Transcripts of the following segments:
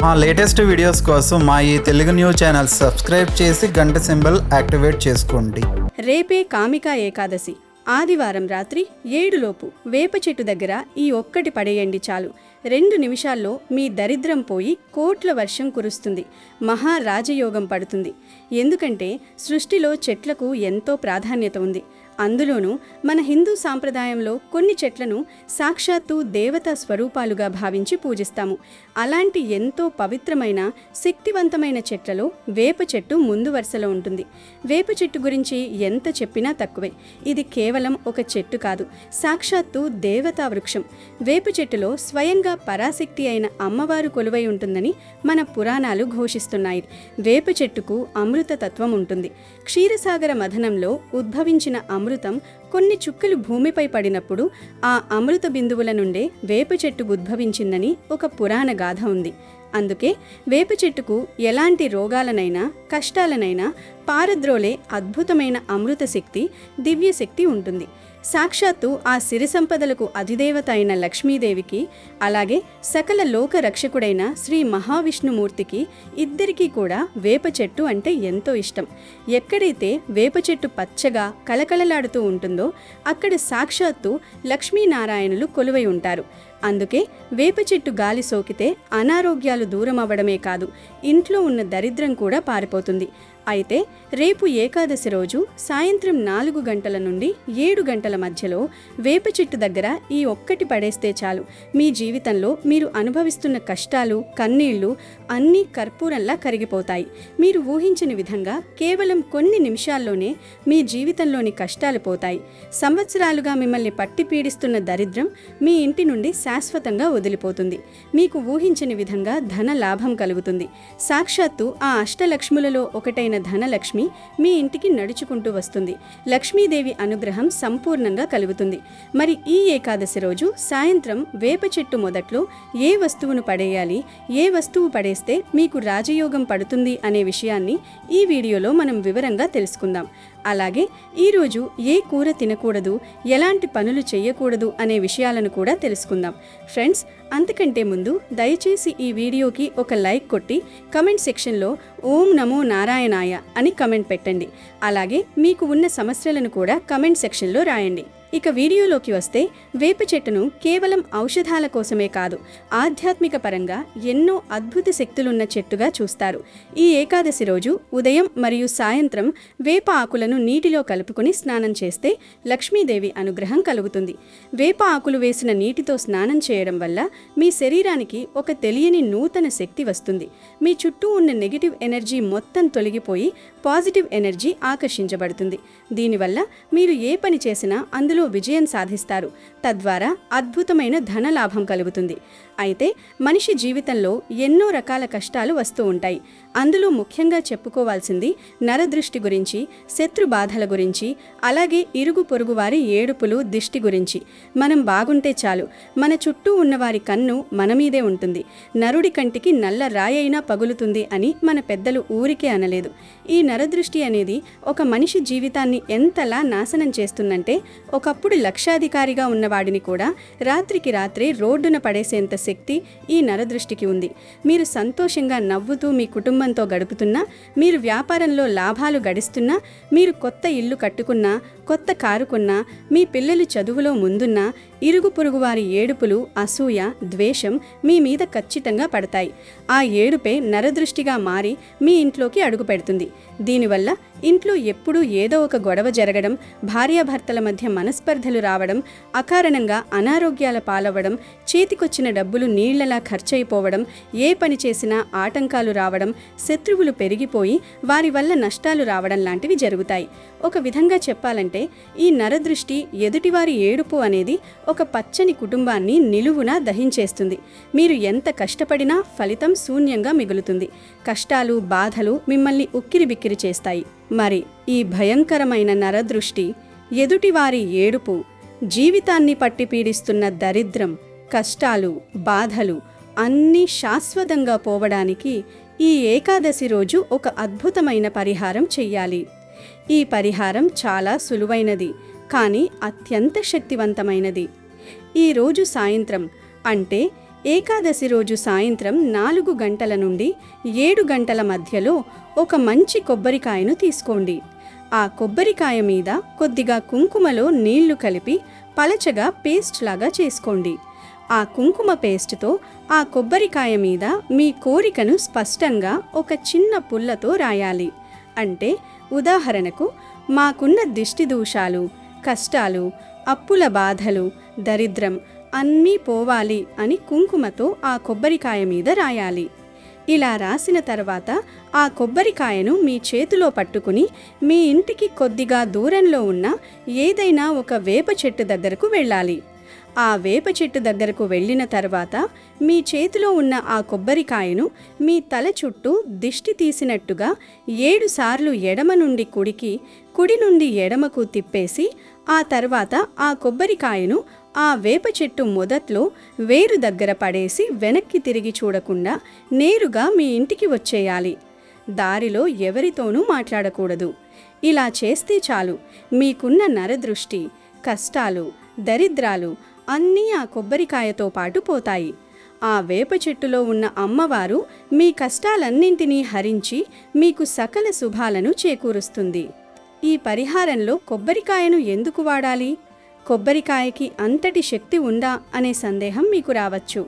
మా latest videos కోసం మా ఈ తెలుగు న్యూస్ ఛానల్ సబ్స్క్రైబ్ చేసి గంట సింబల్ యాక్టివేట్ చేసుకోండి. రేపే కామికా ఏకాదశి. ఆదివారం రాత్రి 7 వేప చెట్టు దగ్గర ఈ ఒక్కటి పడేయండి చాలు. 2 నిమిషాల్లో మీ దరిద్రం పోయి కోట్ల వర్షం కురుస్తుంది. మహా రాజయోగం పడుతుంది. ఎందుకంటే సృష్టిలో చెట్లకు ఎంతో ప్రాధాన్యత ఉంది. అందులోనూ మన హిందూ సాంప్రదాయంలో కొన్ని చెట్లను సాక్షాత్తు దేవతా స్వరూపాలుగా భావించి పూజిస్తాము. అలాంటి ఎంతో పవిత్రమైన శక్తివంతమైన చెట్లలో వేప చెట్టు ముందు వరుసలో ఉంటుంది. వేప చెట్టు గురించి ఎంత చెప్పినా తక్కువే. ఇది కేవలం ఒక చెట్టు కాదు, సాక్షాత్తు దేవతా వృక్షం. వేప చెట్టులో స్వయంగా పరాశక్తి అయిన అమ్మవారు కొలువై ఉంటుందని మన పురాణాలు ఘోషిస్తున్నాయి. వేప చెట్టుకు అమృత తత్వం ఉంటుంది. క్షీరసాగర మథనంలో ఉద్భవించిన అమృతం కొన్ని చుక్కలు భూమిపై పడినప్పుడు ఆ అమృత బిందువుల నుండే వేప చెట్టు ఉద్భవించిందని ఒక పురాణ గాథ ఉంది. అందుకే వేప చెట్టుకు ఎలాంటి రోగాలనైనా కష్టాలనైనా పారద్రోలే అద్భుతమైన అమృత శక్తి, దివ్యశక్తి ఉంటుంది. సాక్షాత్తు ఆ సిరి సంపదలకు అధిదేవత అయిన లక్ష్మీదేవికి, అలాగే సకల లోక రక్షకుడైన శ్రీ మహావిష్ణుమూర్తికి ఇద్దరికీ కూడా వేప చెట్టు అంటే ఎంతో ఇష్టం. ఎక్కడైతే వేప చెట్టు పచ్చగా కళకళలాడుతూ ఉంటుందో అక్కడ సాక్షాత్తు లక్ష్మీనారాయణులు కొలువై ఉంటారు. అందుకే వేప చెట్టు గాలి సోకితే అనారోగ్యాలు దూరం అవ్వడమే కాదు, ఇంట్లో ఉన్న దరిద్రం కూడా పారిపోతుంది. అయితే రేపు ఏకాదశి రోజు సాయంత్రం 4 గంటల నుండి 7 గంటల మధ్యలో వేప చెట్టు దగ్గర ఈ ఒక్కటి పడేస్తే చాలు. మీ జీవితంలో మీరు అనుభవిస్తున్న కష్టాలు, కన్నీళ్లు అన్నీ కర్పూరంలా కరిగిపోతాయి. మీరు ఊహించిన విధంగా కేవలం కొన్ని నిమిషాల్లోనే మీ జీవితంలోని కష్టాలు పోతాయి. సంవత్సరాలుగా మిమ్మల్ని పట్టి పీడిస్తున్న దరిద్రం మీ ఇంటి నుండి శాశ్వతంగా వదిలిపోతుంది. మీకు ఊహించని విధంగా ధన లాభం కలుగుతుంది. సాక్షాత్తు ఆ అష్టలక్ష్ములలో ఒకటైన ధనలక్ష్మి మీ ఇంటికి నడుచుకుంటూ వస్తుంది. లక్ష్మీదేవి అనుగ్రహం సంపూర్ణంగా కలుగుతుంది. మరి ఈ ఏకాదశి రోజు సాయంత్రం వేప చెట్టు మొదట్లో ఏ వస్తువును పడేయాలి, ఏ వస్తువు పడేస్తే మీకు రాజయోగం పడుతుంది అనే విషయాన్ని ఈ వీడియోలో మనం వివరంగా తెలుసుకుందాం. అలాగే ఈరోజు ఏ కూర తినకూడదు, ఎలాంటి పనులు చేయకూడదు అనే విషయాలను కూడా తెలుసుకుందాం. ఫ్రెండ్స్, అంతకంటే ముందు దయచేసి ఈ వీడియోకి ఒక లైక్ కొట్టి కమెంట్ సెక్షన్లో ఓం నమో నారాయణాయ అని కమెంట్ పెట్టండి. అలాగే మీకు ఉన్న సమస్యలను కూడా కమెంట్ సెక్షన్లో రాయండి. ఇక వీడియోలోకి వస్తే, వేప చెట్టును కేవలం ఔషధాల కోసమే కాదు, ఆధ్యాత్మిక పరంగా ఎన్నో అద్భుత శక్తులున్న చెట్టుగా చూస్తారు. ఈ ఏకాదశి రోజు ఉదయం మరియు సాయంత్రం వేప ఆకులను నీటిలో కలుపుకొని స్నానం చేస్తే లక్ష్మీదేవి అనుగ్రహం కలుగుతుంది. వేప ఆకులు వేసిన నీటితో స్నానం చేయడం వల్ల మీ శరీరానికి ఒక తెలియని నూతన శక్తి వస్తుంది. మీ చుట్టూ ఉన్న నెగిటివ్ ఎనర్జీ మొత్తం తొలగిపోయి పాజిటివ్ ఎనర్జీ ఆకర్షించబడుతుంది. దీనివల్ల మీరు ఏ పని చేసినా అందులో విజయం సాధిస్తారు. తద్వారా అద్భుతమైన ధన లాభం కలుగుతుంది. అయితే మనిషి జీవితంలో ఎన్నో రకాల కష్టాలు వస్తూ ఉంటాయి. అందులో ముఖ్యంగా చెప్పుకోవాల్సింది నరదృష్టి గురించి, శత్రు బాధల గురించి, అలాగే ఇరుగు పొరుగు వారి ఏడుపులు, దిష్టి గురించి. మనం బాగుంటే చాలు, మన చుట్టూ ఉన్నవారి కన్ను మన మీదే ఉంటుంది. నరుడి కంటికి నల్ల రాయైనా పగులుతుంది అని మన పెద్దలు ఊరికే అనలేదు. ఈ నరదృష్టి అనేది ఒక మనిషి జీవితాన్ని ఎంతలా నాశనం చేస్తుందంటే, ఒకప్పుడు లక్షాధికారిగా ఉన్నవాడిని కూడా రాత్రికి రాత్రే రోడ్డున పడేసేంత శక్తి ఈ నరదృష్టికి ఉంది. మీరు సంతోషంగా నవ్వుతూ మీ కుటుంబంతో గడుపుతున్నా, మీరు వ్యాపారంలో లాభాలు గడిస్తున్నా, మీరు కొత్త ఇల్లు కట్టుకున్నా, కొత్త కారు కొన్నా, మీ పిల్లలు చదువులో ముందున్నా, ఇరుగు పొరుగు వారి ఏడుపులు, అసూయ, ద్వేషం మీ మీద ఖచ్చితంగా పడతాయి. ఆ ఏడుపే నరదృష్టిగా మారి మీ ఇంట్లోకి అడుగు పెడుతుంది. దీనివల్ల ఇంట్లో ఎప్పుడూ ఏదో ఒక గొడవ జరగడం, భార్యాభర్తల మధ్య మనస్పర్ధలు రావడం, అకారణంగా అనారోగ్యాల పాలవ్వడం, చేతికొచ్చిన డబ్బులు నీళ్లలా ఖర్చయిపోవడం, ఏ పని చేసినా ఆటంకాలు రావడం, శత్రువులు పెరిగిపోయి వారి వల్ల నష్టాలు రావడం లాంటివి జరుగుతాయి. ఒక విధంగా చెప్పాలంటే ఈ నరదృష్టి, ఎదుటివారి ఏడుపు అనేది ఒక పచ్చని కుటుంబాన్ని నిలువునా దహించేస్తుంది. మీరు ఎంత కష్టపడినా ఫలితం శూన్యంగా మిగులుతుంది. కష్టాలు, బాధలు మిమ్మల్ని ఉక్కిరిబిక్కిరి చేస్తాయి. మరి ఈ భయంకరమైన నరదృష్టి, ఎదుటివారి ఏడుపు, జీవితాన్ని పట్టి పీడిస్తున్న దరిద్రం, కష్టాలు, బాధలు అన్నీ శాశ్వతంగా పోవడానికి ఈ ఏకాదశి రోజు ఒక అద్భుతమైన పరిహారం చెయ్యాలి. ఈ పరిహారం చాలా సులువైనది, కానీ అత్యంత శక్తివంతమైనది. ఈరోజు సాయంత్రం అంటే ఏకాదశి రోజు సాయంత్రం 4 గంటల నుండి 7 గంటల మధ్యలో ఒక మంచి కొబ్బరికాయను తీసుకోండి. ఆ కొబ్బరికాయ మీద కొద్దిగా కుంకుమలో నీళ్లు కలిపి పలచగా పేస్ట్ లాగా చేసుకోండి. ఆ కుంకుమ పేస్ట్తో ఆ కొబ్బరికాయ మీద మీ కోరికను స్పష్టంగా ఒక చిన్న పుల్లతో రాయాలి. అంటే ఉదాహరణకు, మాకున్న దిష్టి దోషాలు, కష్టాలు, అప్పుల బాధలు, దరిద్రం అన్నీ పోవాలి అని కుంకుమతో ఆ కొబ్బరికాయ మీద రాయాలి. ఇలా రాసిన తర్వాత ఆ కొబ్బరికాయను మీ చేతిలో పట్టుకుని మీ ఇంటికి కొద్దిగా దూరంలో ఉన్న ఏదైనా ఒక వేప చెట్టు దగ్గరకు వెళ్ళాలి. ఆ వేప చెట్టు దగ్గరకు వెళ్ళిన తర్వాత మీ చేతిలో ఉన్న ఆ కొబ్బరికాయను మీ తల చుట్టూ దిష్టి తీసినట్టుగా 7 సార్లు ఎడమ నుండి కుడికి, కుడి నుండి ఎడమకు తిప్పేసి ఆ తర్వాత ఆ కొబ్బరికాయను ఆ వేప చెట్టు మొదట్లో వేరు దగ్గర పడేసి వెనక్కి తిరిగి చూడకుండా నేరుగా మీ ఇంటికి వచ్చేయాలి. దారిలో ఎవరితోనూ మాట్లాడకూడదు. ఇలా చేస్తే చాలు, మీకున్న నరదృష్టి, కష్టాలు, దరిద్రాలు అన్నీ ఆ కొబ్బరికాయతో పాటు పోతాయి. ఆ వేప చెట్టులో ఉన్న అమ్మవారు మీ కష్టాలన్నింటినీ హరించి మీకు సకల శుభాలను చేకూరుస్తుంది. ఈ పరిహారంలో కొబ్బరికాయను ఎందుకు వాడాలి? కొబ్బరికాయకి అంతటి శక్తి ఉందా అనే సందేహం మీకు రావచ్చు.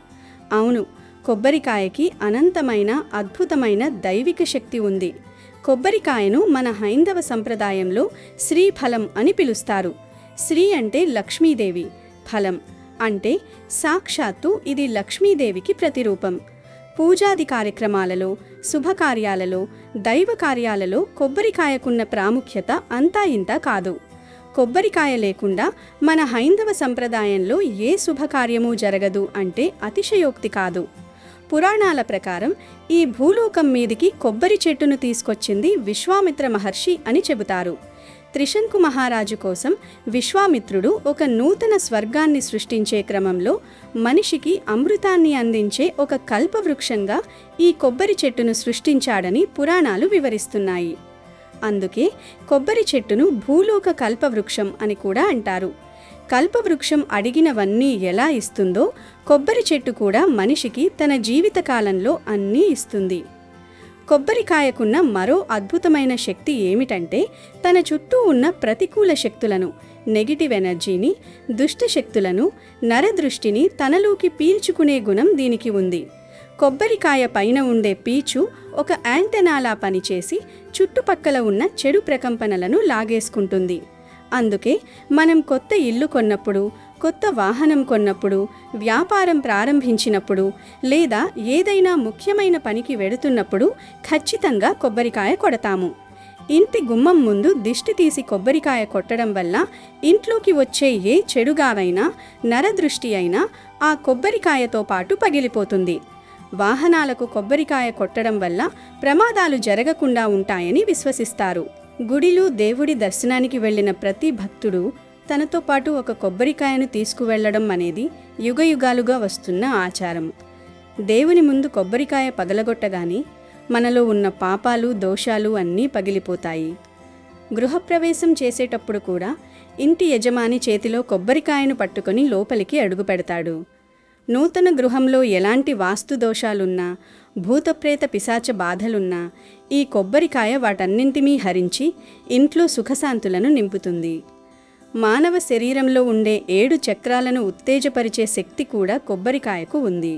అవును, కొబ్బరికాయకి అనంతమైన అద్భుతమైన దైవిక శక్తి ఉంది. కొబ్బరికాయను మన హైందవ సంప్రదాయంలో శ్రీఫలం అని పిలుస్తారు. శ్రీ అంటే లక్ష్మీదేవి, ఫలం అంటే సాక్షాత్తు ఇది లక్ష్మీదేవికి ప్రతిరూపం. పూజాది కార్యక్రమాలలో, శుభకార్యాలలో, దైవ కార్యాలలో కొబ్బరికాయకున్న ప్రాముఖ్యత అంతా ఇంతా కాదు. కొబ్బరికాయ లేకుండా మన హైందవ సంప్రదాయంలో ఏ శుభకార్యమూ జరగదు అంటే అతిశయోక్తి కాదు. పురాణాల ప్రకారం ఈ భూలోకం మీదికి కొబ్బరి చెట్టును తీసుకొచ్చింది విశ్వామిత్ర మహర్షి అని చెబుతారు. త్రిశంకు మహారాజు కోసం విశ్వామిత్రుడు ఒక నూతన స్వర్గాన్ని సృష్టించే క్రమంలో మనిషికి అమృతాన్ని అందించే ఒక కల్పవృక్షంగా ఈ కొబ్బరి చెట్టును సృష్టించాడని పురాణాలు వివరిస్తున్నాయి. అందుకే కొబ్బరి చెట్టును భూలోక కల్పవృక్షం అని కూడా అంటారు. కల్పవృక్షం అడిగినవన్నీ ఎలా ఇస్తుందో కొబ్బరి చెట్టు కూడా మనిషికి తన జీవితకాలంలో అన్నీ ఇస్తుంది. కొబ్బరికాయకున్న మరో అద్భుతమైన శక్తి ఏమిటంటే తన చుట్టూ ఉన్న ప్రతికూల శక్తులను, నెగిటివ్ ఎనర్జీని, దుష్ట శక్తులను, నరదృష్టిని తనలోకి పీల్చుకునే గుణం దీనికి ఉంది. కొబ్బరికాయ పైన ఉండే పీచు ఒక యాంటెనాలా పనిచేసి చుట్టుపక్కల ఉన్న చెడు ప్రకంపనలను లాగేసుకుంటుంది. అందుకే మనం కొత్త ఇల్లు కొన్నప్పుడు, కొత్త వాహనం కొన్నప్పుడు, వ్యాపారం ప్రారంభించినప్పుడు లేదా ఏదైనా ముఖ్యమైన పనికి వెడుతున్నప్పుడు ఖచ్చితంగా కొబ్బరికాయ కొడతాము. ఇంటి గుమ్మం ముందు దిష్టి తీసి కొబ్బరికాయ కొట్టడం వల్ల ఇంట్లోకి వచ్చే ఏ చెడుగావైనా, నరదృష్టి అయినా ఆ కొబ్బరికాయతో పాటు పగిలిపోతుంది. వాహనాలకు కొబ్బరికాయ కొట్టడం వల్ల ప్రమాదాలు జరగకుండా ఉంటాయని విశ్వసిస్తారు. గుడిలో దేవుడి దర్శనానికి వెళ్ళిన ప్రతి భక్తుడు తనతో పాటు ఒక కొబ్బరికాయను తీసుకువెళ్లడం అనేది యుగయుగాలుగా వస్తున్న ఆచారం. దేవుని ముందు కొబ్బరికాయ పగలగొట్టగానే మనలో ఉన్న పాపాలు, దోషాలు అన్నీ పగిలిపోతాయి. గృహప్రవేశం చేసేటప్పుడు కూడా ఇంటి యజమాని చేతిలో కొబ్బరికాయను పట్టుకొని లోపలికి అడుగు పెడతాడు. నూతన గృహంలో ఎలాంటి వాస్తు దోషాలున్నా, భూతప్రేత పిశాచ బాధలున్నా ఈ కొబ్బరికాయ వాటన్నింటినీ హరించి ఇంట్లో సుఖశాంతులను నింపుతుంది. మానవ శరీరంలో ఉండే 7 చక్రాలను ఉత్తేజపరిచే శక్తి కూడా కొబ్బరికాయకు ఉంది.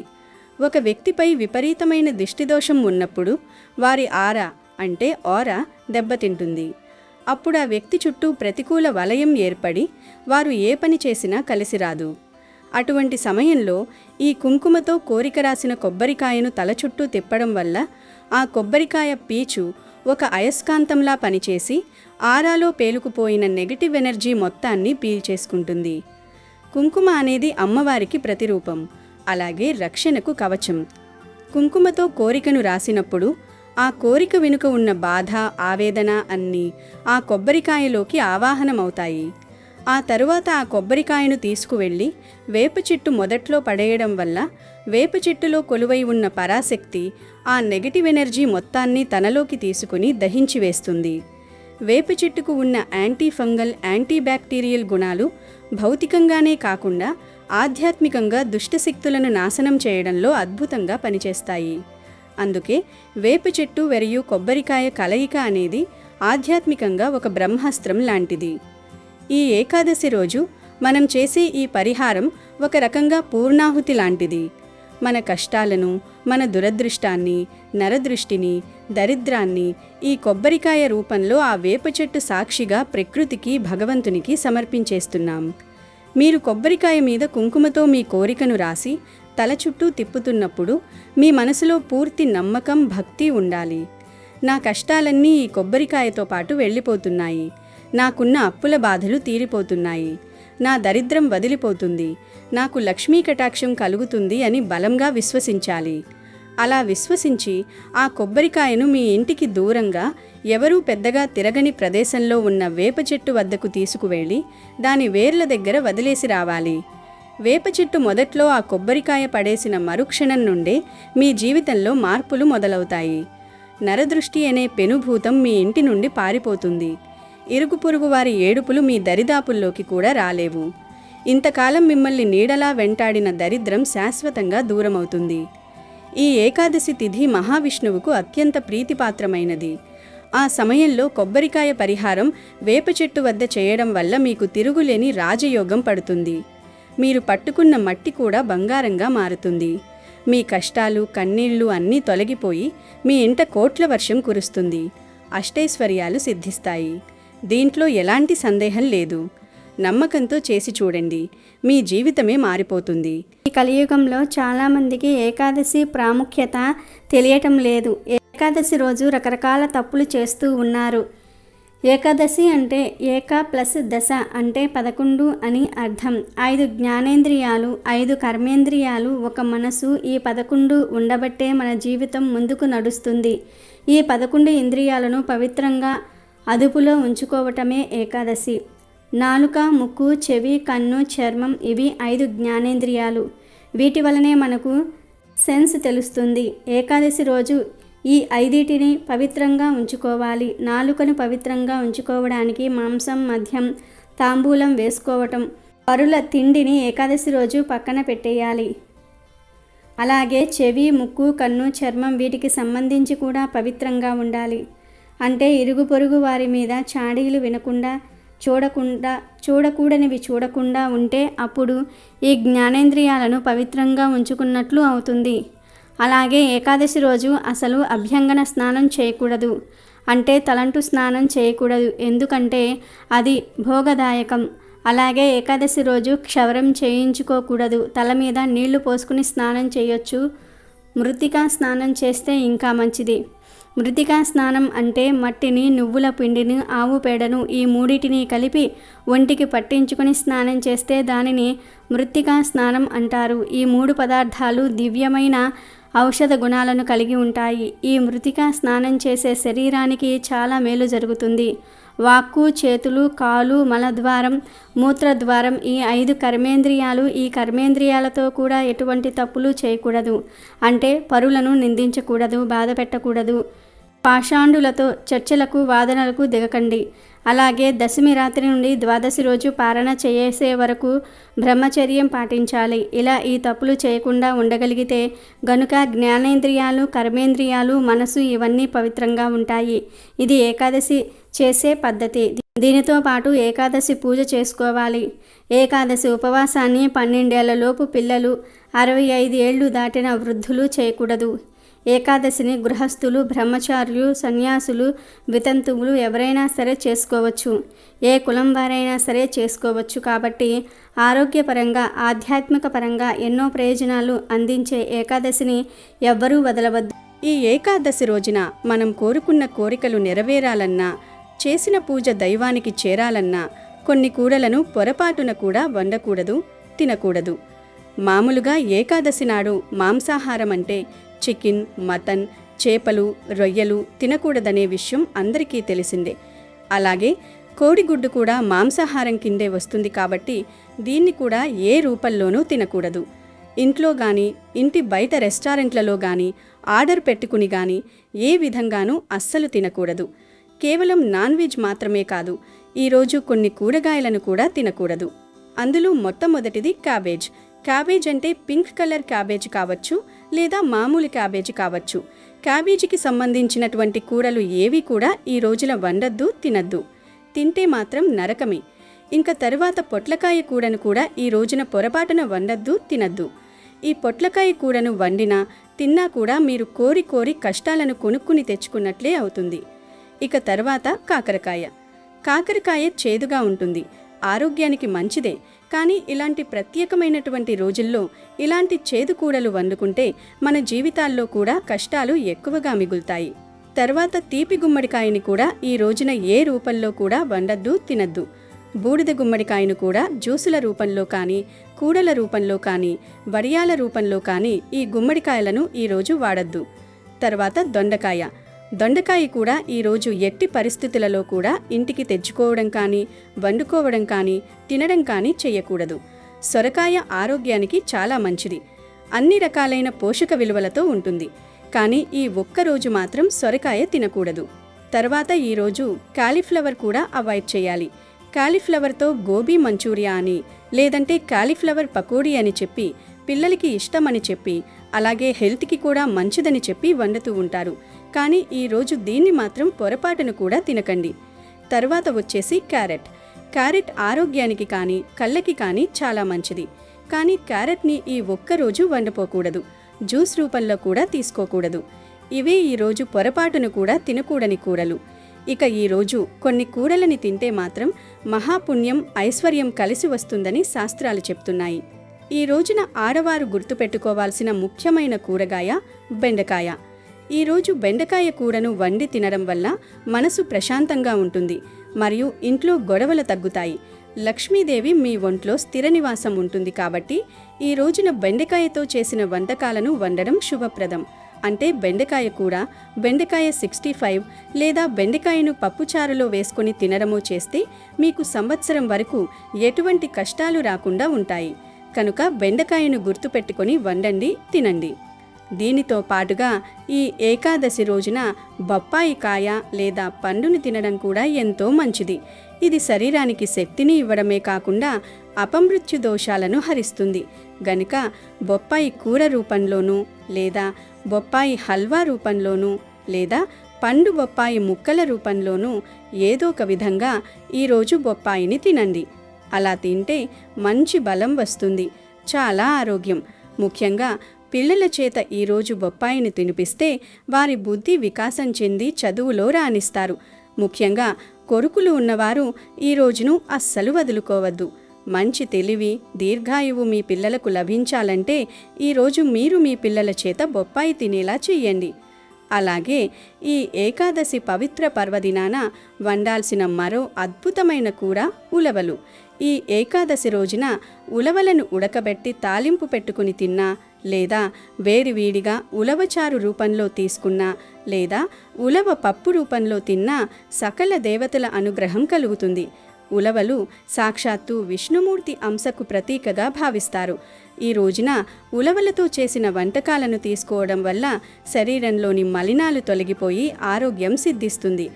ఒక వ్యక్తిపై విపరీతమైన దిష్టిదోషం ఉన్నప్పుడు వారి ఆరా దెబ్బతింటుంది. అప్పుడు ఆ వ్యక్తి చుట్టూ ప్రతికూల వలయం ఏర్పడి వారు ఏ పని చేసినా కలిసిరాదు. అటువంటి సమయంలో ఈ కుంకుమతో కోరిక రాసిన కొబ్బరికాయను తల చుట్టూ తిప్పడం వల్ల ఆ కొబ్బరికాయ పీచు ఒక అయస్కాంతంలా పనిచేసి ఆరాలో పేలుకుపోయిన నెగటివ్ ఎనర్జీ మొత్తాన్ని పీల్చేసుకుంటుంది. కుంకుమ అనేది అమ్మవారికి ప్రతిరూపం, అలాగే రక్షణకు కవచం. కుంకుమతో కోరికను రాసినప్పుడు ఆ కోరిక వెనుక ఉన్న బాధ, ఆవేదన అన్నీ ఆ కొబ్బరికాయలోకి ఆవాహనమవుతాయి. ఆ తరువాత ఆ కొబ్బరికాయను తీసుకువెళ్ళి వేప చెట్టు మొదట్లో పడేయడం వల్ల వేప చెట్టులో కొలువై ఉన్న పరాశక్తి ఆ నెగటివ్ ఎనర్జీ మొత్తాన్ని తనలోకి తీసుకుని దహించి వేస్తుంది. వేప చెట్టుకు ఉన్న యాంటీ ఫంగల్, యాంటీ బ్యాక్టీరియల్ గుణాలు భౌతికంగానే కాకుండా ఆధ్యాత్మికంగా దుష్టశక్తులను నాశనం చేయడంలో అద్భుతంగా పనిచేస్తాయి. అందుకే వేప చెట్టు మరియు కొబ్బరికాయ కలయిక అనేది ఆధ్యాత్మికంగా ఒక బ్రహ్మాస్త్రం లాంటిది. ఈ ఏకాదశి రోజు మనం చేసే ఈ పరిహారం ఒక రకంగా పూర్ణాహుతి లాంటిది. మన కష్టాలను, మన దురదృష్టాన్ని, నరదృష్టిని, దరిద్రాన్ని ఈ కొబ్బరికాయ రూపంలో ఆ వేప చెట్టు సాక్షిగా ప్రకృతికి, భగవంతునికి సమర్పించేస్తున్నాం. మీరు కొబ్బరికాయ మీద కుంకుమతో మీ కోరికను రాసి తల చుట్టూ తిప్పుతున్నప్పుడు మీ మనసులో పూర్తి నమ్మకం, భక్తి ఉండాలి. నా కష్టాలన్నీ ఈ కొబ్బరికాయతో పాటు వెళ్ళిపోతున్నాయి. నాకున్న అప్పుల బాధలు తీరిపోతున్నాయి. నా దరిద్రం వదిలిపోతుంది. నాకు లక్ష్మీ కటాక్షం కలుగుతుంది అని బలంగా విశ్వసించాలి. అలా విశ్వసించి ఆ కొబ్బరికాయను మీ ఇంటికి దూరంగా ఎవరూ పెద్దగా తిరగని ప్రదేశంలో ఉన్న వేప చెట్టు వద్దకు తీసుకువెళ్ళి దాని వేర్ల దగ్గర వదిలేసి రావాలి. వేప చెట్టు మొదట్లో ఆ కొబ్బరికాయ పడేసిన మరుక్షణం నుండే మీ జీవితంలో మార్పులు మొదలవుతాయి. నరదృష్టి అనే పెనుభూతం మీ ఇంటి నుండి పారిపోతుంది. ఇరుగు పొరుగు వారి ఏడుపులు మీ దరిదాపుల్లోకి కూడా రాలేవు. ఇంతకాలం మిమ్మల్ని నీడలా వెంటాడిన దరిద్రం శాశ్వతంగా దూరమవుతుంది. ఈ ఏకాదశి తిథి మహావిష్ణువుకు అత్యంత ప్రీతిపాత్రమైనది. ఆ సమయంలో కొబ్బరికాయ పరిహారం వేప చెట్టు వద్ద చేయడం వల్ల మీకు తిరుగులేని రాజయోగం పడుతుంది. మీరు పట్టుకున్న మట్టి కూడా బంగారంగా మారుతుంది. మీ కష్టాలు, కన్నీళ్లు అన్నీ తొలగిపోయి మీ ఇంట కోట్ల వర్షం కురుస్తుంది. అష్టైశ్వర్యాలు సిద్ధిస్తాయి. దీంట్లో ఎలాంటి సందేహం లేదు. నమ్మకంతో చేసి చూడండి, మీ జీవితమే మారిపోతుంది. ఈ కలియుగంలో చాలామందికి ఏకాదశి ప్రాముఖ్యత తెలియటం లేదు. ఏకాదశి రోజు రకరకాల తప్పులు చేస్తూ ఉన్నారు. ఏకాదశి అంటే ఏక ప్లస్ దశ అంటే 11 అని అర్థం. 5 జ్ఞానేంద్రియాలు, 5 కర్మేంద్రియాలు, ఒక మనసు, ఈ 11 ఉండబట్టే మన జీవితం ముందుకు నడుస్తుంది. ఈ 11 ఇంద్రియాలను పవిత్రంగా అదుపులో ఉంచుకోవటమే ఏకాదశి. నాలుక, ముక్కు, చెవి, కన్ను, చర్మం ఇవి 5 జ్ఞానేంద్రియాలు. వీటి వలనే మనకు సెన్స్ తెలుస్తుంది. ఏకాదశి రోజు ఈ 5టిని పవిత్రంగా ఉంచుకోవాలి. నాలుకను పవిత్రంగా ఉంచుకోవడానికి మాంసం, మద్యం, తాంబూలం వేసుకోవటం, పరుల తిండిని ఏకాదశి రోజు పక్కన పెట్టేయాలి. అలాగే చెవి, ముక్కు, కన్ను, చర్మం వీటికి సంబంధించి కూడా పవిత్రంగా ఉండాలి. అంటే ఇరుగు పొరుగు వారి మీద చాడీలు వినకుండా, చూడకూడనివి చూడకుండా ఉంటే అప్పుడు ఈ జ్ఞానేంద్రియాలను పవిత్రంగా ఉంచుకున్నట్లు అవుతుంది. అలాగే ఏకాదశి రోజు అసలు అభ్యంగన స్నానం చేయకూడదు. అంటే తలంటు స్నానం చేయకూడదు. ఎందుకంటే అది భోగదాయకం. అలాగే ఏకాదశి రోజు క్షవరం చేయించుకోకూడదు. తల మీద నీళ్లు పోసుకుని స్నానం చేయొచ్చు. మృత్తికా స్నానం చేస్తే ఇంకా మంచిది. మృత్తికా స్నానం అంటే మట్టిని, నువ్వుల పిండిని, ఆవు పేడను ఈ మూడిటిని కలిపి ఒంటికి పట్టించుకొని స్నానం చేస్తే దానిని మృత్తికా స్నానం అంటారు. ఈ 3 పదార్థాలు దివ్యమైన ఔషధ గుణాలను కలిగి ఉంటాయి. ఈ మృత్తికా స్నానం చేసే శరీరానికి చాలా మేలు జరుగుతుంది. వాక్కు, చేతులు, కాలు, మలద్వారం, మూత్రద్వారం ఈ 5 కర్మేంద్రియాలు. ఈ కర్మేంద్రియాలతో కూడా ఎటువంటి తప్పులు చేయకూడదు. అంటే పరులను నిందించకూడదు, బాధ పెట్టకూడదు. పాషాండులతో చర్చలకు, వాదనలకు దిగకండి. అలాగే దశమి రాత్రి నుండి ద్వాదశి రోజు పారణ చేసే వరకు బ్రహ్మచర్యం పాటించాలి. ఇలా ఈ తప్పులు చేయకుండా ఉండగలిగితే గనుక జ్ఞానేంద్రియాలు, కర్మేంద్రియాలు, మనసు ఇవన్నీ పవిత్రంగా ఉంటాయి. ఇది ఏకాదశి చేసే పద్ధతి. దీనితో పాటు ఏకాదశి పూజ చేసుకోవాలి. ఏకాదశి ఉపవాసాన్ని 12 ఏళ్లలోపు పిల్లలు, 65 ఏళ్లు దాటిన వృద్ధులు చేయకూడదు. ఏకాదశిని గృహస్థులు, బ్రహ్మచారులు, సన్యాసులు, వితంతువులు ఎవరైనా సరే చేసుకోవచ్చు. ఏ కులం వారైనా సరే చేసుకోవచ్చు. కాబట్టి ఆరోగ్యపరంగా, ఆధ్యాత్మిక పరంగా ఎన్నో ప్రయోజనాలు అందించే ఏకాదశిని ఎవ్వరూ వదలవద్దు. ఈ ఏకాదశి రోజున మనం కోరుకున్న కోరికలు నెరవేరాలన్నా, చేసిన పూజ దైవానికి చేరాలన్నా కొన్ని కూరలను పొరపాటున కూడా వండకూడదు, తినకూడదు. మామూలుగా ఏకాదశి నాడు మాంసాహారం అంటే చికెన్, మటన్, చేపలు, రొయ్యలు తినకూడదనే విషయం అందరికీ తెలిసిందే. అలాగే కోడిగుడ్డు కూడా మాంసాహారం కిందే వస్తుంది కాబట్టి దీన్ని కూడా ఏ రూపంలోనూ తినకూడదు. ఇంట్లో కానీ, ఇంటి బయట రెస్టారెంట్లలో కానీ ఆర్డర్ పెట్టుకుని కానీ ఏ విధంగానూ అస్సలు తినకూడదు. కేవలం నాన్ వెజ్ మాత్రమే కాదు, ఈరోజు కొన్ని కూరగాయలను కూడా తినకూడదు. అందులో మొట్టమొదటిది క్యాబేజ్. క్యాబేజ్ అంటే పింక్ కలర్ క్యాబేజ్ కావచ్చు, లేదా మామూలు క్యాబేజ్ కావచ్చు. క్యాబేజీకి సంబంధించినటువంటి కూరలు ఏవి కూడా ఈ రోజున వండద్దు, తినద్దు. తింటే మాత్రం నరకమే. ఇంకా తరువాత పొట్లకాయ కూరను కూడా ఈ రోజున పొరపాటున వండద్దు, తినద్దు. ఈ పొట్లకాయ కూరను వండినా తిన్నా కూడా మీరు కోరి కోరి కష్టాలను కొనుక్కుని తెచ్చుకున్నట్లే అవుతుంది. ఇక తర్వాత కాకరకాయ. కాకరకాయ చేదుగా ఉంటుంది, ఆరోగ్యానికి మంచిదే. కానీ ఇలాంటి ప్రత్యేకమైనటువంటి రోజుల్లో ఇలాంటి చేదు కూరలు వండుకుంటే మన జీవితాల్లో కూడా కష్టాలు ఎక్కువగా మిగులుతాయి. తర్వాత తీపి గుమ్మడికాయని కూడా ఈ రోజున ఏ రూపంలో కూడా వండద్దు, తినద్దు. బూడిద గుమ్మడికాయను కూడా జ్యూసుల రూపంలో కానీ, కూరల రూపంలో కానీ, వడియాల రూపంలో కానీ ఈ గుమ్మడికాయలను ఈరోజు వాడద్దు. తర్వాత దొండకాయ. దొండకాయ కూడా ఈరోజు ఎట్టి పరిస్థితులలో కూడా ఇంటికి తెచ్చుకోవడం కానీ, వండుకోవడం కానీ, తినడం కానీ చేయకూడదు. సొరకాయ ఆరోగ్యానికి చాలా మంచిది, అన్ని రకాలైన పోషక విలువలతో ఉంటుంది. కానీ ఈ ఒక్కరోజు మాత్రం సొరకాయ తినకూడదు. తర్వాత ఈరోజు కాలీఫ్లవర్ కూడా అవాయిడ్ చేయాలి. కాలీఫ్లవర్తో గోబీ మంచూరియా అని, లేదంటే కాలీఫ్లవర్ పకోడీ అని చెప్పి, పిల్లలకి ఇష్టమని చెప్పి, అలాగే హెల్త్కి కూడా మంచిదని చెప్పి వండుతూ ఉంటారు. కానీ ఈరోజు దీన్ని మాత్రం పొరపాటును కూడా తినకండి. తర్వాత వచ్చేసి క్యారెట్. క్యారెట్ ఆరోగ్యానికి కానీ, కళ్ళకి కానీ చాలా మంచిది. కానీ క్యారెట్ని ఈ ఒక్కరోజు వండుకోకూడదు, జ్యూస్ రూపంలో కూడా తీసుకోకూడదు. ఇవే ఈరోజు పొరపాటును కూడా తినకూడని కూరలు. ఇక ఈరోజు కొన్ని కూరలని తింటే మాత్రం మహాపుణ్యం, ఐశ్వర్యం కలిసి వస్తుందని శాస్త్రాలు చెప్తున్నాయి. ఈ రోజున ఆడవారు గుర్తుపెట్టుకోవాల్సిన ముఖ్యమైన కూరగాయ బెండకాయ. ఈరోజు బెండకాయ కూరను వండి తినడం వల్ల మనసు ప్రశాంతంగా ఉంటుంది, మరియు ఇంట్లో గొడవలు తగ్గుతాయి. లక్ష్మీదేవి మీ ఒంట్లో స్థిర నివాసం ఉంటుంది. కాబట్టి ఈ రోజున బెండకాయతో చేసిన వంటకాలను వండడం శుభప్రదం. అంటే బెండకాయ కూర, బెండకాయ 65 లేదా బెండకాయను పప్పుచారులో వేసుకొని తినడమో చేస్తే మీకు సంవత్సరం వరకు ఎటువంటి కష్టాలు రాకుండా ఉంటాయి. కనుక బెండకాయను గుర్తుపెట్టుకొని వండండి, తినండి. దీనితో పాటుగా ఈ ఏకాదశి రోజున బొప్పాయి కాయ లేదా పండుని తినడం కూడా ఎంతో మంచిది. ఇది శరీరానికి శక్తిని ఇవ్వడమే కాకుండా అపమృత్యు దోషాలను హరిస్తుంది. గనుక బొప్పాయి కూర రూపంలోనూ, లేదా బొప్పాయి హల్వా రూపంలోనూ, లేదా పండు బొప్పాయి ముక్కల రూపంలోనూ ఏదో ఒక విధంగా ఈరోజు బొప్పాయిని తినండి. అలా తింటే మంచి బలం వస్తుంది, చాలా ఆరోగ్యం. ముఖ్యంగా పిల్లల చేత ఈరోజు బొప్పాయిని తినిపిస్తే వారి బుద్ధి వికాసం చెంది చదువులో రాణిస్తారు. ముఖ్యంగా కొడుకులు ఉన్నవారు ఈ రోజును అస్సలు వదులుకోవద్దు. మంచి తెలివి, దీర్ఘాయువు మీ పిల్లలకు లభించాలంటే ఈరోజు మీరు మీ పిల్లల చేత బొప్పాయి తినేలా చెయ్యండి. అలాగే ఈ ఏకాదశి పవిత్ర పర్వదినాన వండాల్సిన మరో అద్భుతమైన కూర ఉలవలు. ఈ ఏకాదశి రోజున ఉలవలను ఉడకబెట్టి తాలింపు పెట్టుకుని తిన్నా, లేదా వేడివేడిగా ఉలవచారు రూపంలో తీసుకున్నా, లేదా ఉలవ పప్పు రూపంలో తిన్నా సకల దేవతల అనుగ్రహం కలుగుతుంది. ఉలవలు సాక్షాత్తు విష్ణుమూర్తి అంశకు ప్రతీకగా భావిస్తారు. ఈ రోజున ఉలవలతో చేసిన వంటకాలను తీసుకోవడం వల్ల శరీరంలోని మలినాలు తొలగిపోయి ఆరోగ్యం సిద్ధిస్తుంది.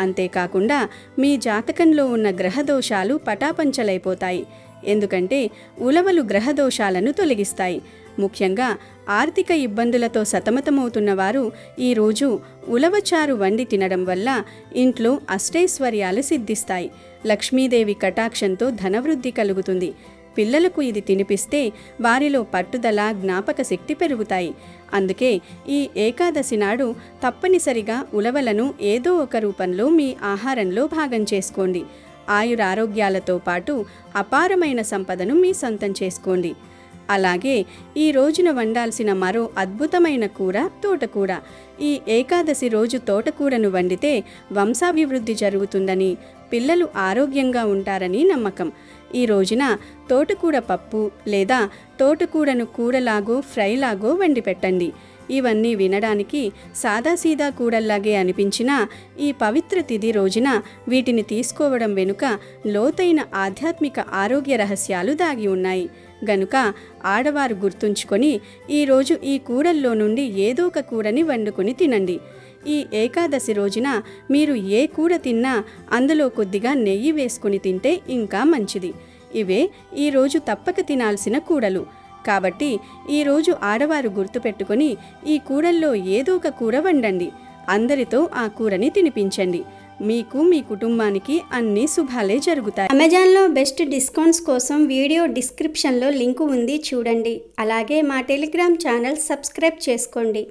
అంతేకాకుండా మీ జాతకంలో ఉన్న గ్రహదోషాలు పటాపంచలైపోతాయి. ఎందుకంటే ఉలవలు గ్రహదోషాలను తొలగిస్తాయి. ముఖ్యంగా ఆర్థిక ఇబ్బందులతో సతమతమవుతున్న వారు ఈరోజు ఉలవచారు వండి తినడం వల్ల ఇంట్లో అష్టైశ్వర్యాలు సిద్ధిస్తాయి. లక్ష్మీదేవి కటాక్షంతో ధనవృద్ధి కలుగుతుంది. పిల్లలకు ఇది తినిపిస్తే వారిలో పట్టుదల, జ్ఞాపక శక్తి పెరుగుతాయి. అందుకే ఈ ఏకాదశి నాడు తప్పనిసరిగా ఉలవలను ఏదో ఒక రూపంలో మీ ఆహారంలో భాగం చేసుకోండి. ఆయురారోగ్యాలతో పాటు అపారమైన సంపదను మీ సొంతం చేసుకోండి. అలాగే ఈ రోజున వండాల్సిన మరో అద్భుతమైన కూర తోటకూర. ఈ ఏకాదశి రోజు తోటకూరను వండితే వంశాభివృద్ధి జరుగుతుందని, పిల్లలు ఆరోగ్యంగా ఉంటారని నమ్మకం. ఈ రోజున తోటకూర పప్పు లేదా తోటకూరను కూరలాగో ఫ్రైలాగో వండి పెట్టండి. ఇవన్నీ వినడానికి సాదాసీదా కూరల్లాగే అనిపించినా ఈ పవిత్ర తిథి రోజున వీటిని తీసుకోవడం వెనుక లోతైన ఆధ్యాత్మిక ఆరోగ్య రహస్యాలు దాగి ఉన్నాయి. గనుక ఆడవారు గుర్తుంచుకొని ఈరోజు ఈ కూరల్లో నుండి ఏదో ఒక కూరని వండుకొని తినండి. ఈ ఏకాదశి రోజున మీరు ఏ కూర తిన్నా అందులో కొద్దిగా నెయ్యి వేసుకుని తింటే ఇంకా మంచిది. ఇవే ఈరోజు తప్పక తినాల్సిన కూరలు. కాబట్టి ఈరోజు ఆడవారు గుర్తుపెట్టుకొని ఈ కూరల్లో ఏదో ఒక కూర వండండి. అందరితో ఆ కూరని తినిపించండి. మీకు మీ కుటుంబానికి అన్ని శుభాలే జరుగుతాయి. అమెజాన్లో బెస్ట్ డిస్కౌంట్స్ కోసం వీడియో డిస్క్రిప్షన్లో లింకు ఉంది, చూడండి. అలాగే మా టెలిగ్రామ్ ఛానల్ సబ్స్క్రైబ్ చేసుకోండి.